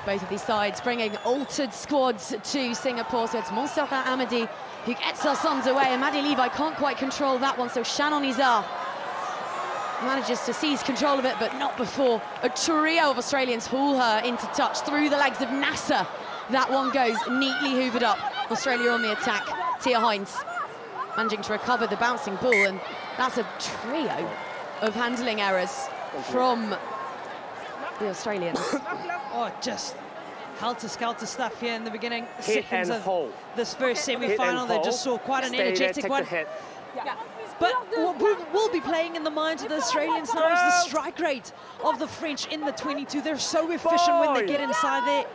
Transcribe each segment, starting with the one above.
Both of these sides bringing altered squads to Singapore. So it's Montserrat Amadi who gets us underway, and Maddie Levi can't quite control that one. So Shannon Izar manages to seize control of it, but not before a trio of Australians haul her into touch through the legs of Nasser. That one goes neatly hoovered up. Australia on the attack. Tia Hines managing to recover the bouncing ball, and that's a trio of handling errors from the Australians. Oh, just helter-skelter stuff here in the beginning seconds of this first semi-final. They just saw quite an energetic one. But what will be playing in the minds of the Australians now is the strike rate of the French in the 22. They're so efficient when they get inside there.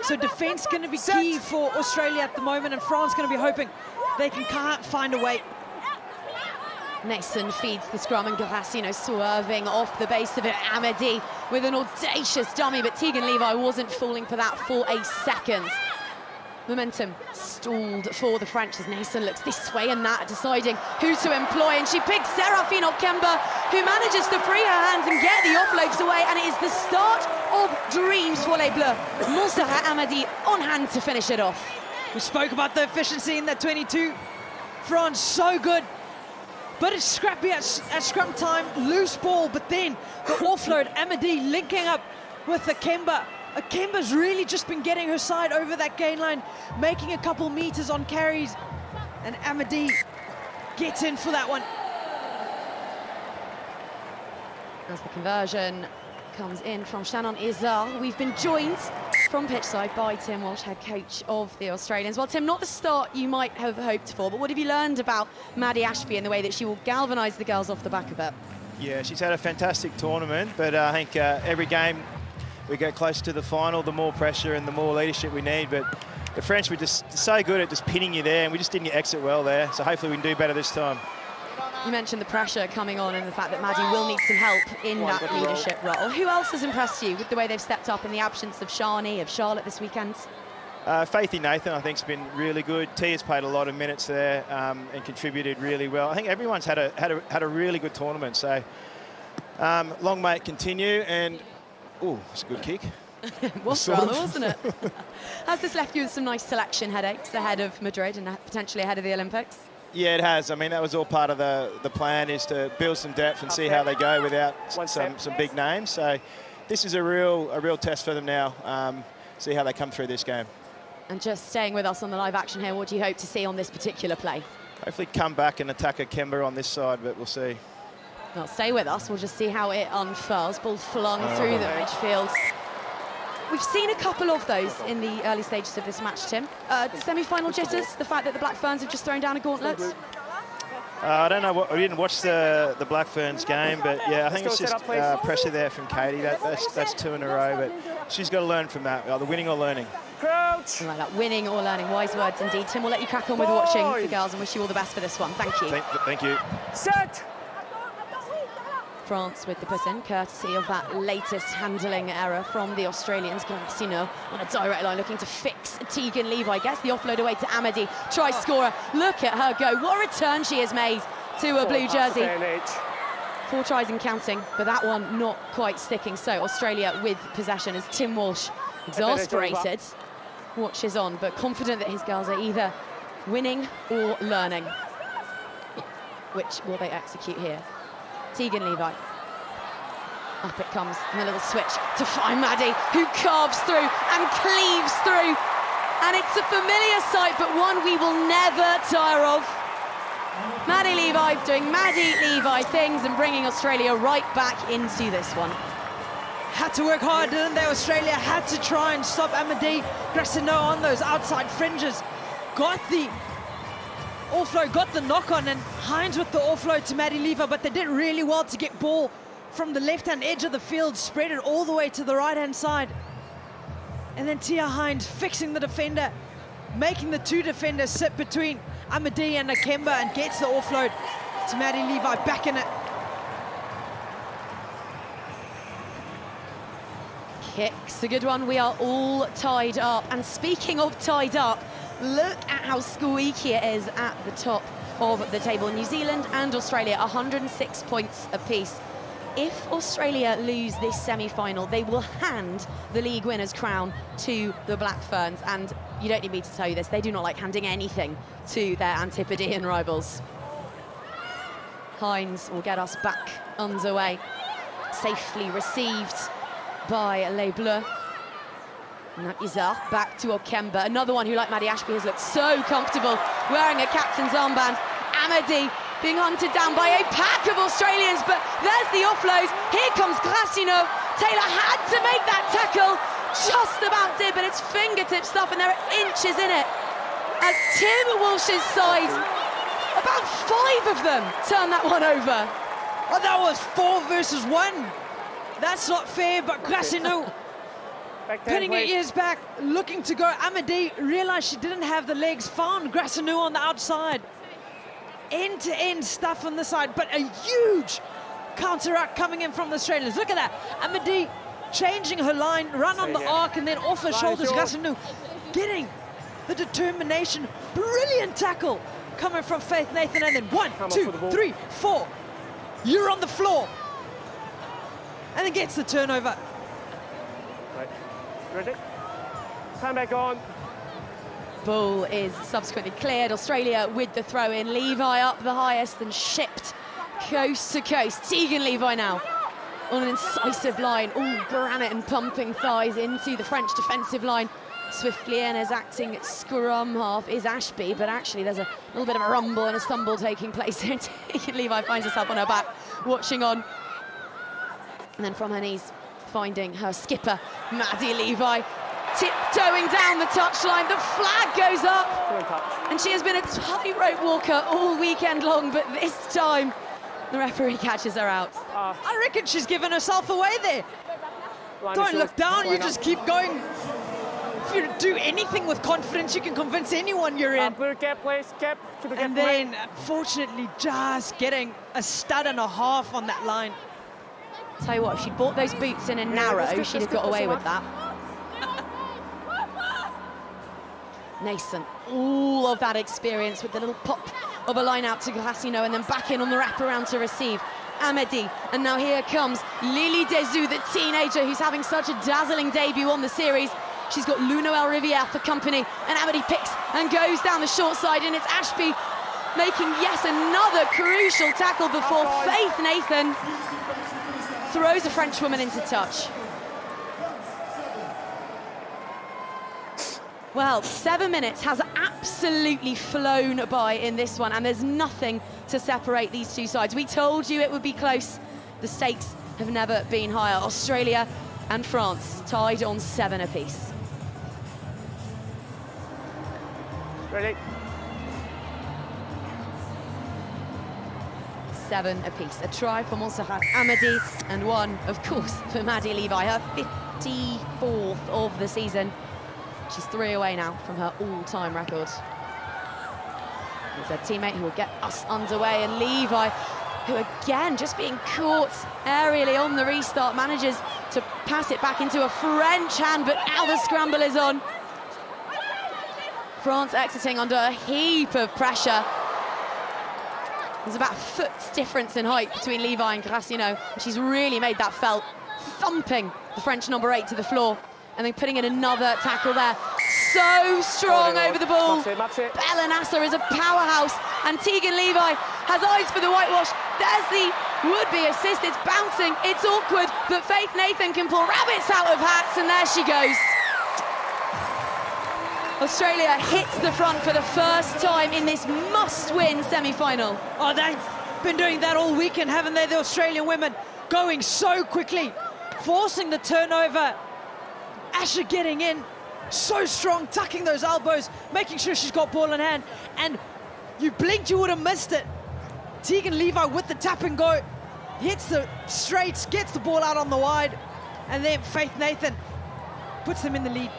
So defense going to be key for Australia at the moment, and France going to be hoping they can find a way. Nason feeds the scrum, and Garasino swerving off the base of it. Amadi with an audacious dummy, but Tegan Levi wasn't falling for that for a second. Momentum stalled for the French as Nason looks this way and that, deciding who to employ, and she picks Serafine Okemba, who manages to free her hands and get the offloads away, and it is the start of dreams for Les Bleus. Montserrat Amadi on hand to finish it off. We spoke about the efficiency in that 22. France so good, but it's scrappy at scrum time, loose ball, but then the offload, Amadi linking up with Okemba. Akemba's really just been getting her side over that gain line, making a couple meters on carries, and Amadi gets in for that one. As the conversion comes in from Shannon Izar, we've been joined from pitchside by Tim Walsh, head coach of the Australians. Well, Tim, not the start you might have hoped for, but what have you learned about Maddie Ashby and the way that she will galvanise the girls off the back of it? Yeah, she's had a fantastic tournament, but I think every game we get closer to the final, the more pressure and the more leadership we need. But the French were just so good at just pinning you there, and we just didn't exit well there. So hopefully we can do better this time. You mentioned the pressure coming on and the fact that Maddie will need some help in that leadership role. Who else has impressed you with the way they've stepped up in the absence of Shani, of Charlotte this weekend? Faithy Nathan, I think, has been really good. Tia's played a lot of minutes there and contributed really well. I think everyone's had a really good tournament. So long may it continue. And oh, it's a good kick. It was rather, wasn't it? Has this left you with some nice selection headaches ahead of Madrid and potentially ahead of the Olympics? Yeah, it has. I mean, that was all part of the plan, is to build some depth and see how they go without some big names. So this is a real test for them now. See how they come through this game. And just staying with us on the live action here, what do you hope to see on this particular play? Hopefully come back and attack Okemba on this side, but we'll see. Well, stay with us. We'll just see how it unfurls. Ball flung through the midfield. We've seen a couple of those in the early stages of this match, Tim. Semi-final jitters, the fact that the Black Ferns have just thrown down a gauntlet. I don't know. I didn't watch the Black Ferns game, but yeah, I think it's just pressure there from Katie. That's two in a row, but she's got to learn from that, either winning or learning. Like that, winning or learning. Wise words indeed. Tim, we'll let you crack on with watching the girls and wish you all the best for this one. Thank you. Thank you. Set. France with the put-in, courtesy of that latest handling error from the Australians. Garasino on a direct line looking to fix Tegan Levi. Gets the offload away to Amadi. Tries scorer. Look at her go. What a return she has made to a blue jersey. 4 tries and counting, but that one not quite sticking. So Australia with possession as Tim Walsh, exasperated, watches on, but confident that his girls are either winning or learning. Which will they execute here? Tegan Levi. Up it comes, and a little switch to find Maddie, who carves through and cleaves through. And it's a familiar sight, but one we will never tire of. Maddie Levi doing Maddie Levi things and bringing Australia right back into this one. Had to work hard, didn't they? Australia had to try and stop Amadi Garasino on those outside fringes. Got the offload, got the knock on, and Hines with the offload to Maddie Levi, but they did really well to get ball from the left-hand edge of the field, spread it all the way to the right-hand side. And then Tia Hines fixing the defender, making the 2 defenders sit between Amadi and Okemba, and gets the offload to Maddie Levi, back in it. Kicks, a good one. We are all tied up. And speaking of tied up, look at how squeaky it is at the top of the table. New Zealand and Australia, 106 points apiece. if Australia lose this semi-final, they will hand the league winner's crown to the Black Ferns. And you don't need me to tell you this, they do not like handing anything to their Antipodean rivals. Hines will get us back underway. Safely received by Les Bleus. Now Izar back to Okemba, another one who, like Maddie Ashby, has looked so comfortable wearing a captain's armband. Amadi being hunted down by a pack of Australians, but there's the offload. Here comes Grassino. Taylor had to make that tackle, just about did, but it's fingertip stuff and there are inches in it. As Tim Walsh's side, about 5 of them turn that one over. Oh, that was 4 versus 1. That's not fair, but Grassino pinning her ears back, looking to go. Amadi realized she didn't have the legs, found Grassino on the outside. End-to-end stuff on the side, but a huge counteract coming in from the Australians. Look at that. Amadi changing her line, run on the arc, and then off her shoulders. Grassino getting the determination. Brilliant tackle coming from Faith Nathan, and then 1, 2, 3, 4. You're on the floor. And then gets the turnover. Right. Ready? Time back on. Ball is subsequently cleared. Australia with the throw-in. Levi up the highest and shipped coast to coast. Tegan Levi now on an incisive line. All granite and pumping thighs into the French defensive line. Swiftly in as acting scrum half is Ashby, but actually there's a little bit of a rumble and a stumble taking place here. Tegan Levi finds herself on her back, watching on. And then from her knees, finding her skipper, Maddie Levi, tiptoeing down the touchline. The flag goes up, and she has been a tightrope walker all weekend long, but this time the referee catches her out. I reckon she's given herself away there. Don't look down, you just keep going. If you do anything with confidence, you can convince anyone you're in. Blue cap, please, cap. And then, unfortunately, just getting a stud and a half on that line. Tell you what, if she'd bought those boots in a narrow, she'd have got away with that. Nason, all of that experience with the little pop of a line out to Grassino and then back in on the wraparound to receive. Amadi, and now here comes Lily Dezu, the teenager who's having such a dazzling debut on the series. She's got Lunoel Riviere for company, and Amadi picks and goes down the short side, and it's Ashby making yet another crucial tackle before Faith Nathan throws a Frenchwoman into touch. Well, 7 minutes has absolutely flown by in this one, and there's nothing to separate these two sides. We told you it would be close. The stakes have never been higher. Australia and France tied on 7 apiece. Ready? 7 apiece. A try for Montserrat Amadi, and one, of course, for Maddie Levi, her 54th of the season. She's 3 away now from her all-time record. There's her teammate who will get us underway, and Levi, who again, just being caught aerially on the restart, manages to pass it back into a French hand, but now the scramble is on. France exiting under a heap of pressure. There's about a foot's difference in height between Levi and Grassino. She's really made that felt, thumping the French number 8 to the floor, and then putting in another tackle there. So strong over the ball. That's it. Bella Nasser is a powerhouse, and Tegan Levi has eyes for the whitewash. There's the would-be assist. It's bouncing, it's awkward, but Faith Nathan can pull rabbits out of hats, and there she goes. Australia hits the front for the first time in this must-win semi-final. Oh, they've been doing that all weekend, haven't they, the Australian women? Going so quickly, forcing the turnover. Asher getting in, so strong, tucking those elbows, making sure she's got ball in hand, and you blinked, you would have missed it. Tegan Levi with the tap and go, hits the straights, gets the ball out on the wide, and then Faith Nathan puts them in the lead.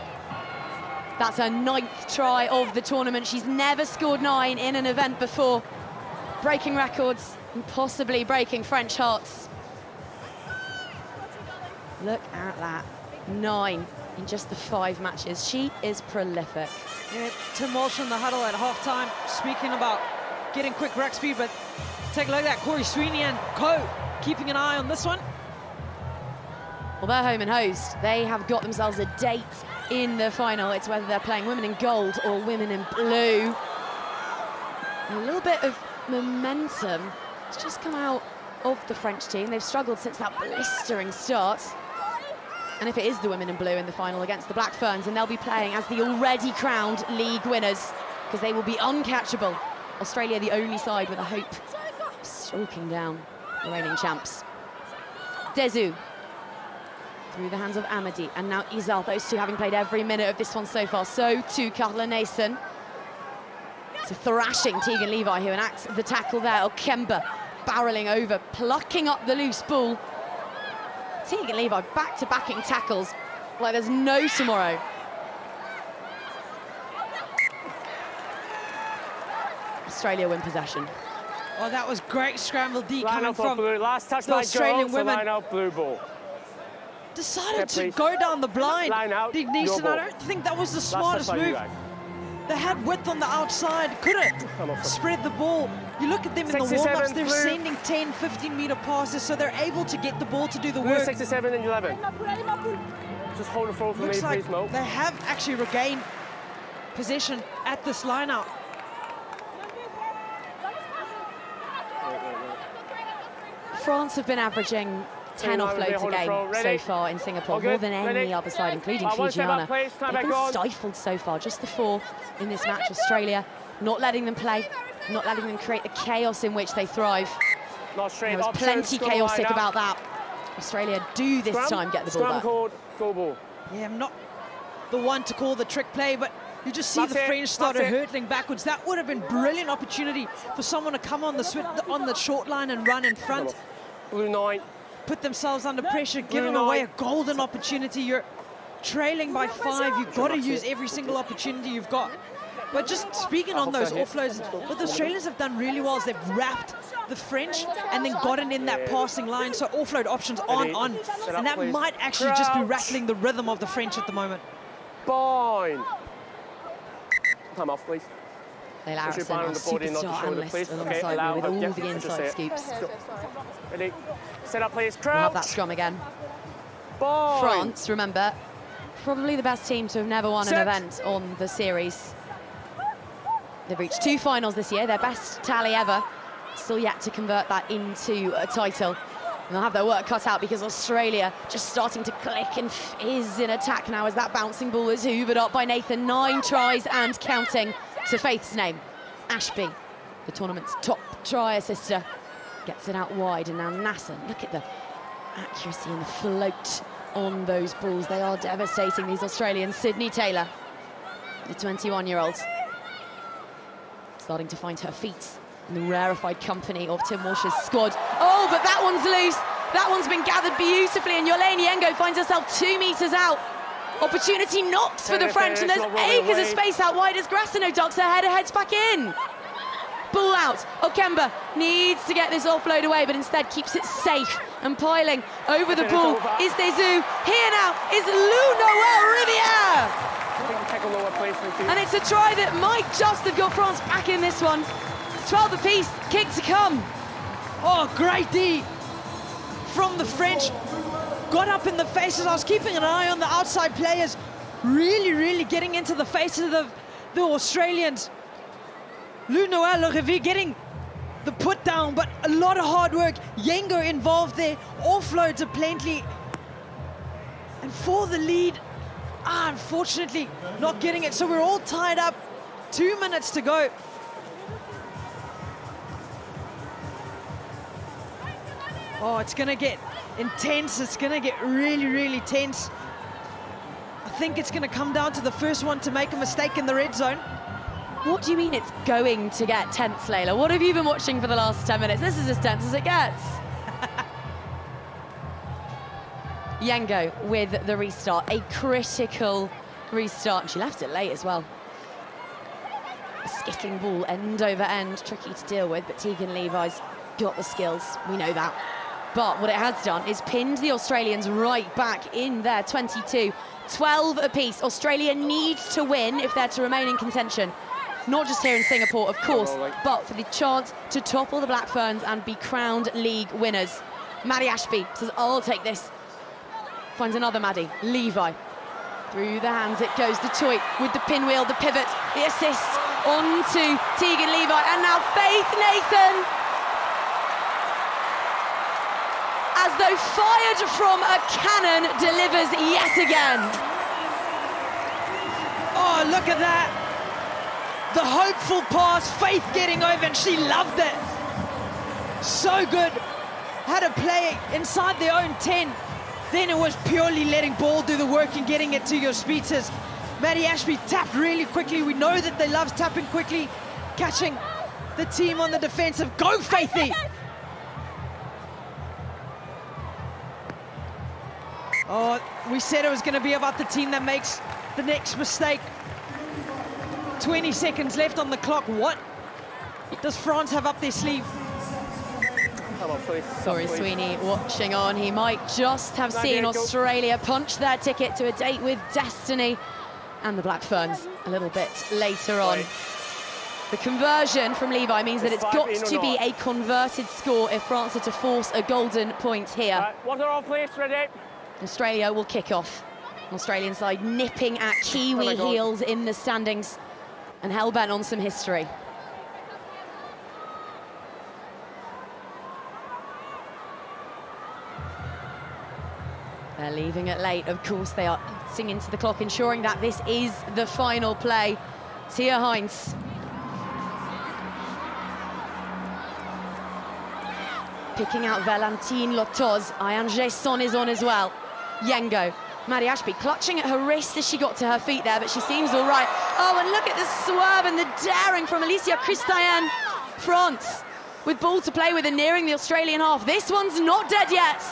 That's her 9th try of the tournament. She's never scored 9 in an event before, breaking records and possibly breaking French hearts. Look at that, 9 in just the 5 matches. She is prolific. Yeah, Tim Walsh in the huddle at halftime, speaking about getting quick rack speed, but take a look at that, Corey Sweeney and co keeping an eye on this one. Well, they're home and host. They have got themselves a date in the final. It's whether they're playing women in gold or women in blue. A little bit of momentum has just come out of the French team. They've struggled since that blistering start. And if it is the women in blue in the final against the Black Ferns, then they'll be playing as the already crowned league winners, because they will be uncatchable. Australia, the only side with a hope of stalking down the reigning champs. Dezu through the hands of Amadi, and now Izal, those two having played every minute of this one so far. So too Carla Nason. It's a thrashing Tegan Levi who enacts the tackle there. Okemba barreling over, plucking up the loose ball. Tegan Levi back-to-backing tackles like there's no tomorrow. Australia win possession. Oh, that was great scramble D Line coming up for from blue. Last touch the by Australian girls, so women. line out blue ball. Decided to please. go down the blind. Line out, Did Neeson, your ball. I don't think that was the Last smartest touch by you move. guys. They had width on the outside, could Come on, have spread the ball. You look at them in the 67 warm-ups, they're blue. sending 10, 15-meter passes, so they're able to get the ball to do the Blue work. 67 and 11. Just hold the phone for me, Looks like please, Mo. they have actually regained possession at this line-out. France have been averaging 10 offloads a game so far in Singapore, more than any other side, including Fijiana. They've been stifled so far, just the 4 in this match. Australia not letting them play, not letting them create the chaos in which they thrive. There was plenty chaotic about that. Australia do this time get the ball back. Called, go ball. Yeah, I'm not the one to call the trick play, but you just see the French started hurtling backwards. That would have been brilliant opportunity for someone to come on the short line and run in front. Blue 9. Put themselves under pressure, giving away a golden opportunity. You're trailing by 5. You've got to use every single opportunity you've got. But just speaking on those offloads, what the Australians have done really well is they've wrapped the French and then gotten in that passing line, so offload options aren't on. And that might actually just be rattling the rhythm of the French at the moment. Fine. Time off, please. Lael Arison, our superstar analyst alongside me with all the inside scoops. Ready? Set up, please. We'll have that scrum again. France, remember, probably the best team to have never won an event on the series. They've reached 2 finals this year, their best tally ever. Still yet to convert that into a title. And they'll have their work cut out because Australia just starting to click and fizz in attack now as that bouncing ball is hoovered up by Nathan. 9 tries and counting to Faith's name. Ashby, the tournament's top try assister, gets it out wide, and now Nasser. Look at the accuracy and the float on those balls. They are devastating, these Australians. Sydney Taylor, the 21-year-old, starting to find her feet in the rarefied company of Tim Walsh's squad. Oh, but that one's loose. That one's been gathered beautifully, and Yolene Yengo finds herself 2 meters out. Opportunity knocks for the French, and there's acres of space out wide as Grassino ducks her head and heads back in. Ball out. Okemba needs to get this offload away, but instead keeps it safe and piling over the ball. Is Dezu here now? Is Lou Noel Riviere? And it's a try that might just have got France back in this one. 12 apiece, kick to come. Oh, great D from the French. Got up in the faces. I was keeping an eye on the outside players, really getting into the faces of the Australians. Lou Noel Riviere getting the put down, but a lot of hard work. Yengo involved there, offloads are plenty. And for the lead, unfortunately not getting it. So we're all tied up, 2 minutes to go. Oh, it's gonna get intense. It's gonna get really tense. I think it's gonna come down to the first one to make a mistake in the red zone. What do you mean it's going to get tense, Layla? What have you been watching for the last 10 minutes? This is as tense as it gets. Yengo with the restart, a critical restart. And she left it late as well. A skittling ball end over end, tricky to deal with, but Tegan Levi's got the skills, we know that. But what it has done is pinned the Australians right back in their 22. 12 apiece. Australia needs to win if they're to remain in contention. Not just here in Singapore, of course, but for the chance to topple the Black Ferns and be crowned league winners. Maddie Ashby says, I'll take this. Finds another Maddie, Levi. Through the hands it goes to Toy with the pinwheel, the pivot, the assist onto Tegan Levi, and now Faith Nathan. As though fired from a cannon, delivers yet again. Oh, look at that. The hopeful pass, Faith getting over, and she loved it. So good. Had to play inside their own 10. Then it was purely letting ball do the work and getting it to your speedsters. Maddie Ashby tapped really quickly. We know that they love tapping quickly, catching the team on the defensive. Go, Faithy! Oh, we said it was going to be about the team that makes the next mistake. 20 seconds left on the clock. What does France have up their sleeve? Come on, please. Corey Sweeney watching on. He might just have seen Australia punch their ticket to a date with destiny and the Black Ferns a little bit later on. The conversion from Levi means that it's got to be a converted score if France are to force a golden point here. Right, water on, please, ready. Australia will kick off. Australian side nipping at Kiwi heels in the standings and hell-bent on some history. They're leaving it late. Of course, they are eating into the clock, ensuring that this is the final play. Tia Heinz. Picking out Valentine Lotoz. Ayaan Jason is on as well. Yengo. Maddie Ashby clutching at her wrist as she got to her feet there, but she seems all right. Oh, and look at the swerve and the daring from Alicia Christian. France with ball to play with and nearing the Australian half. This one's not dead yet.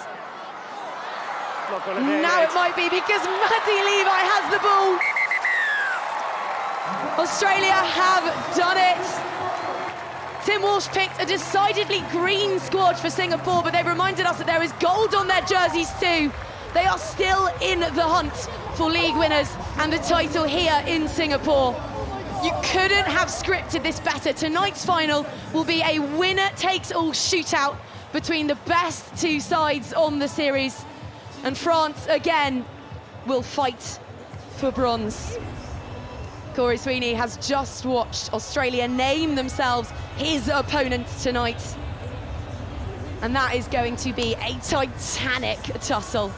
Now it might be, because Maddie Levi has the ball. Australia have done it. Tim Walsh picked a decidedly green squad for Singapore, but they've reminded us that there is gold on their jerseys too. They are still in the hunt for league winners and the title here in Singapore. You couldn't have scripted this better. Tonight's final will be a winner-takes-all shootout between the best two sides on the series. And France, again, will fight for bronze. Corey Sweeney has just watched Australia name themselves his opponents tonight. And that is going to be a titanic tussle.